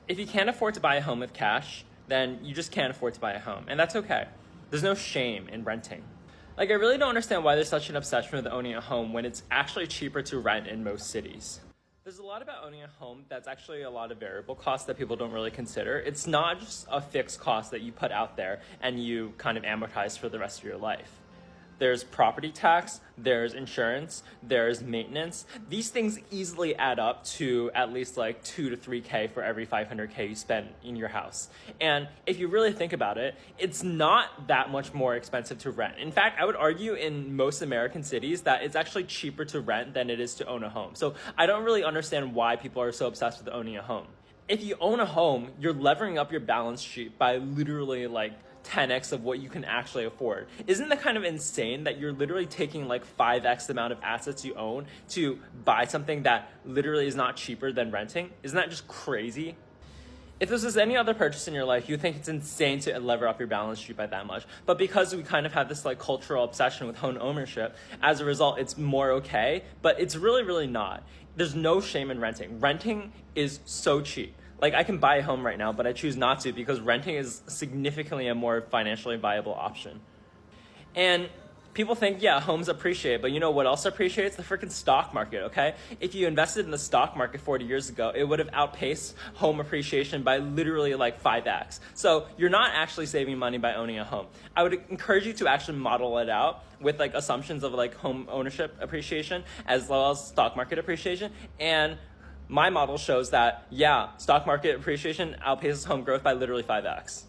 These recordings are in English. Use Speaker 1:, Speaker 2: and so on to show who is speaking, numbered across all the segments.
Speaker 1: If you can't afford to buy a home with cash, then you just can't afford to buy a home, and that's okay. There's no shame in renting. Like, I really don't understand why there's such an obsession with owning a home when it's actually cheaper to rent in most cities. There's a lot about owning a home that's actually a lot of variable costs that people don't really consider. It's not just a fixed cost that you put out there and you kind of amortize for the rest of your life. There's property tax, there's insurance, there's maintenance. These things easily add up to at least like 2 to 3K for every 500K you spend in your house. And if you really think about it, it's not that much more expensive to rent. In fact, I would argue in most American cities that it's actually cheaper to rent than it is to own a home. So I don't really understand why people are so obsessed with owning a home. If you own a home, you're levering up your balance sheet by literally like 10x of what you can actually afford. Isn't that kind of insane that you're literally taking like 5x the amount of assets you own to buy something that literally is not cheaper than renting? Isn't that just crazy? If this was any other purchase in your life, you think it's insane to lever up your balance sheet by that much. But because we kind of have this like cultural obsession with home ownership, as a result, it's more okay, but it's really, really not. There's no shame in renting. Renting is so cheap. Like, I can buy a home right now, but I choose not to because renting is significantly a more financially viable option. And people think, yeah, homes appreciate, but you know what else appreciates? The freaking stock market, okay? If you invested in the stock market 40 years ago, it would have outpaced home appreciation by literally like 5x. So you're not actually saving money by owning a home. I would encourage you to actually model it out with like assumptions of like home ownership appreciation as well as stock market appreciation. And my model shows that, yeah, stock market appreciation outpaces home growth by literally 5x.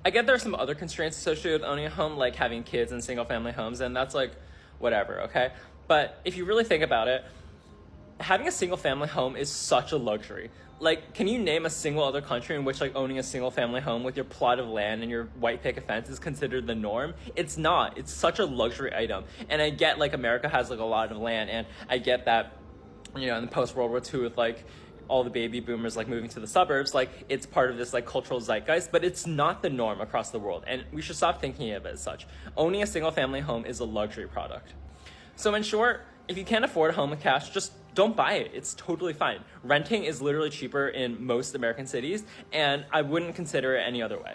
Speaker 1: I get there are some other constraints associated with owning a home, like having kids in single-family homes, and that's like, whatever, okay? But if you really think about it, having a single-family home is such a luxury. Like, can you name a single other country in which like owning a single-family home with your plot of land and your white picket fence is considered the norm? It's not. It's such a luxury item. And I get like America has like a lot of land, and I get that, you know, in the post-World War II with like all the baby boomers like moving to the suburbs, like it's part of this like cultural zeitgeist, but it's not the norm across the world, and we should stop thinking of it as such. Owning a single family home is a luxury product. So in short, if you can't afford a home with cash, just don't buy it. It's totally fine. Renting is literally cheaper in most American cities, and I wouldn't consider it any other way.